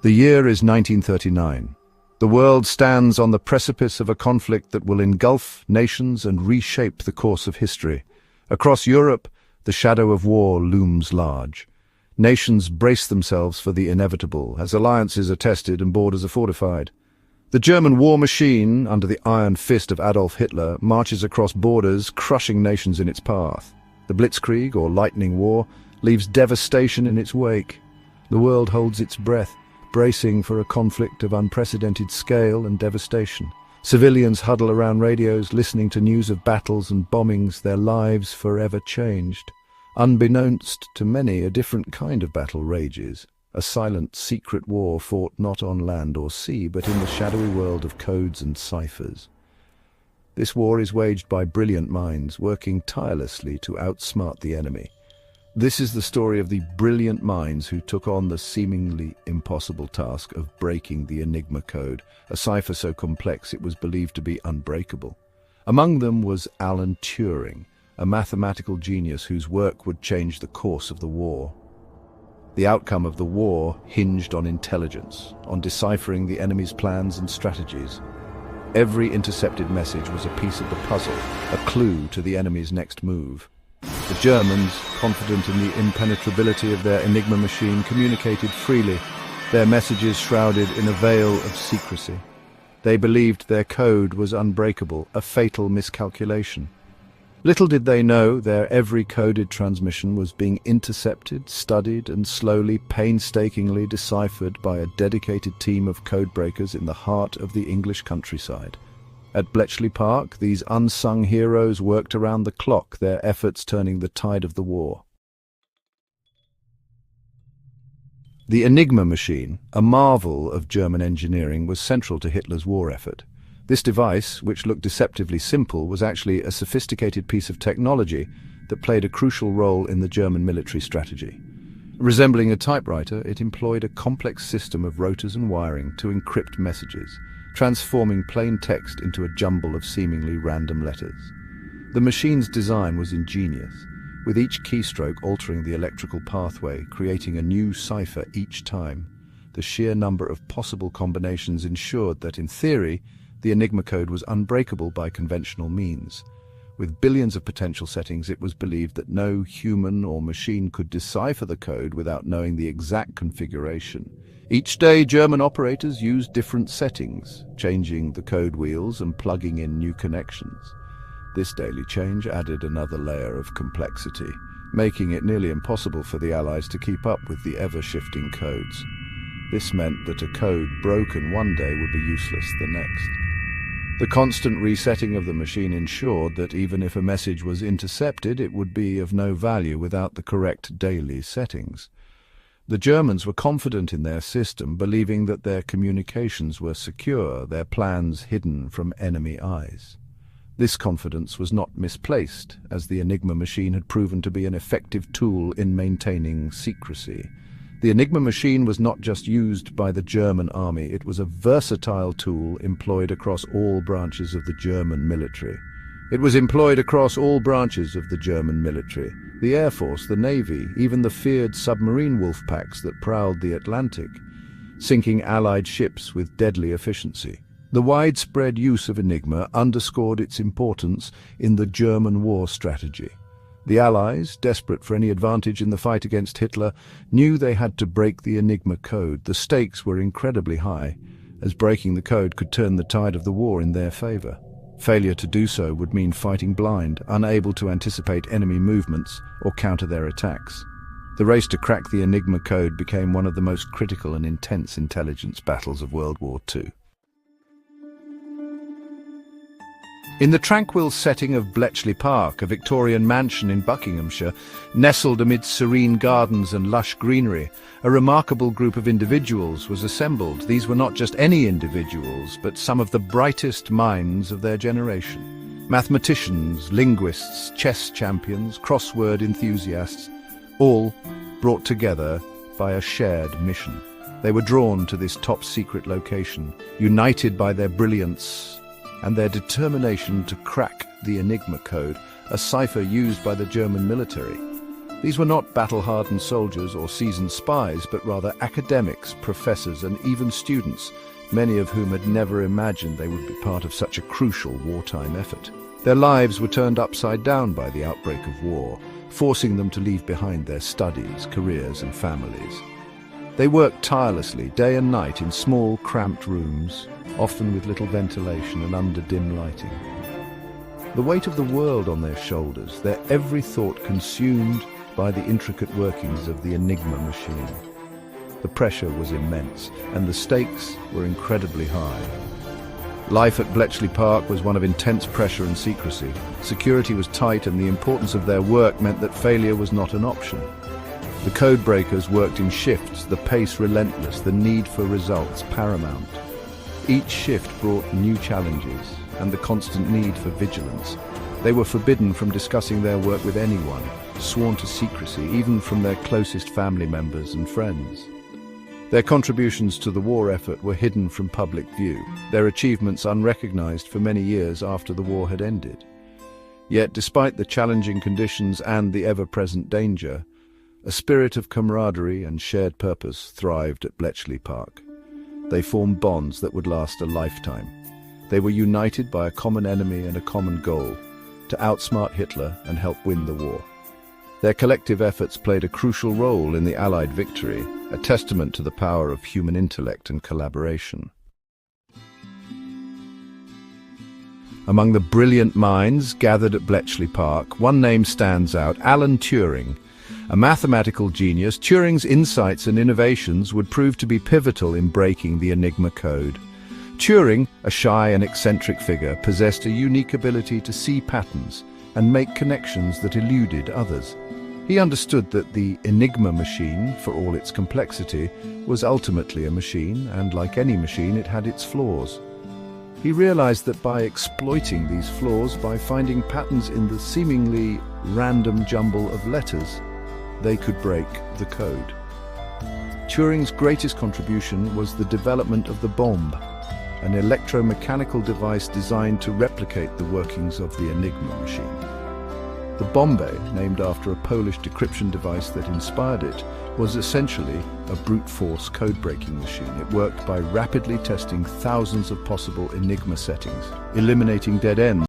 The year is 1939. The world stands on the precipice of a conflict that will engulf nations and reshape the course of history. Across Europe, the shadow of war looms large. Nations brace themselves for the inevitable as alliances are tested and borders are fortified. The German war machine, under the iron fist of Adolf Hitler, marches across borders, crushing nations in its path. The Blitzkrieg, or lightning war, leaves devastation in its wake. The world holds its breath, bracing for a conflict of unprecedented scale and devastation. Civilians huddle around radios, listening to news of battles and bombings, their lives forever changed. Unbeknownst to many, a different kind of battle rages. A silent, secret war fought not on land or sea, but in the shadowy world of codes and ciphers. This war is waged by brilliant minds, working tirelessly to outsmart the enemy. This is the story of the brilliant minds who took on the seemingly impossible task of breaking the Enigma code, a cipher so complex it was believed to be unbreakable. Among them was Alan Turing, a mathematical genius whose work would change the course of the war. The outcome of the war hinged on intelligence, on deciphering the enemy's plans and strategies. Every intercepted message was a piece of the puzzle, a clue to the enemy's next move. The Germans, confident in the impenetrability of their Enigma machine, communicated freely, their messages shrouded in a veil of secrecy. They believed their code was unbreakable, a fatal miscalculation. Little did they know their every coded transmission was being intercepted, studied, and slowly, painstakingly deciphered by a dedicated team of codebreakers in the heart of the English countryside. At Bletchley Park, these unsung heroes worked around the clock, their efforts turning the tide of the war. The Enigma machine, a marvel of German engineering, was central to Hitler's war effort. This device, which looked deceptively simple, was actually a sophisticated piece of technology that played a crucial role in the German military strategy. Resembling a typewriter, it employed a complex system of rotors and wiring to encrypt messages, transforming plain text into a jumble of seemingly random letters. The machine's design was ingenious, with each keystroke altering the electrical pathway, creating a new cipher each time. The sheer number of possible combinations ensured that, in theory, the Enigma code was unbreakable by conventional means. With billions of potential settings, it was believed that no human or machine could decipher the code without knowing the exact configuration. Each day, German operators used different settings, changing the code wheels and plugging in new connections. This daily change added another layer of complexity, making it nearly impossible for the Allies to keep up with the ever-shifting codes. This meant that a code broken one day would be useless the next. The constant resetting of the machine ensured that even if a message was intercepted, it would be of no value without the correct daily settings. The Germans were confident in their system, believing that their communications were secure, their plans hidden from enemy eyes. This confidence was not misplaced, as the Enigma machine had proven to be an effective tool in maintaining secrecy. The Enigma machine was not just used by the German army, it was a versatile tool employed across all branches of the German military. The Air Force, the Navy, even the feared submarine wolf packs that prowled the Atlantic, sinking Allied ships with deadly efficiency. The widespread use of Enigma underscored its importance in the German war strategy. The Allies, desperate for any advantage in the fight against Hitler, knew they had to break the Enigma code. The stakes were incredibly high, as breaking the code could turn the tide of the war in their favor. Failure to do so would mean fighting blind, unable to anticipate enemy movements or counter their attacks. The race to crack the Enigma code became one of the most critical and intense intelligence battles of World War II. In the tranquil setting of Bletchley Park, a Victorian mansion in Buckinghamshire, nestled amidst serene gardens and lush greenery, a remarkable group of individuals was assembled. These were not just any individuals, but some of the brightest minds of their generation. Mathematicians, linguists, chess champions, crossword enthusiasts, all brought together by a shared mission. They were drawn to this top-secret location, united by their brilliance and their determination to crack the Enigma code, a cipher used by the German military. These were not battle-hardened soldiers or seasoned spies, but rather academics, professors, and even students, many of whom had never imagined they would be part of such a crucial wartime effort. Their lives were turned upside down by the outbreak of war, forcing them to leave behind their studies, careers, and families. They worked tirelessly, day and night, in small, cramped rooms, often with little ventilation and under dim lighting. The weight of the world on their shoulders, their every thought consumed by the intricate workings of the Enigma machine. The pressure was immense, and the stakes were incredibly high. Life at Bletchley Park was one of intense pressure and secrecy. Security was tight, and the importance of their work meant that failure was not an option. The Codebreakers worked in shifts, the pace relentless, the need for results paramount. Each shift brought new challenges, and the constant need for vigilance. They were forbidden from discussing their work with anyone, sworn to secrecy, even from their closest family members and friends. Their contributions to the war effort were hidden from public view, their achievements unrecognized for many years after the war had ended. Yet, despite the challenging conditions and the ever-present danger, a spirit of camaraderie and shared purpose thrived at Bletchley Park. They formed bonds that would last a lifetime. They were united by a common enemy and a common goal: to outsmart Hitler and help win the war. Their collective efforts played a crucial role in the Allied victory, a testament to the power of human intellect and collaboration. Among the brilliant minds gathered at Bletchley Park, one name stands out: Alan Turing. A mathematical genius, Turing's insights and innovations would prove to be pivotal in breaking the Enigma code. Turing, a shy and eccentric figure, possessed a unique ability to see patterns and make connections that eluded others. He understood that the Enigma machine, for all its complexity, was ultimately a machine, and like any machine, it had its flaws. He realized that by exploiting these flaws, by finding patterns in the seemingly random jumble of letters, they could break the code. Turing's greatest contribution was the development of the bomb, an electromechanical device designed to replicate the workings of the Enigma machine. The bombe, named after a Polish decryption device that inspired it, was essentially a brute force code-breaking machine. It worked by rapidly testing thousands of possible Enigma settings, eliminating dead ends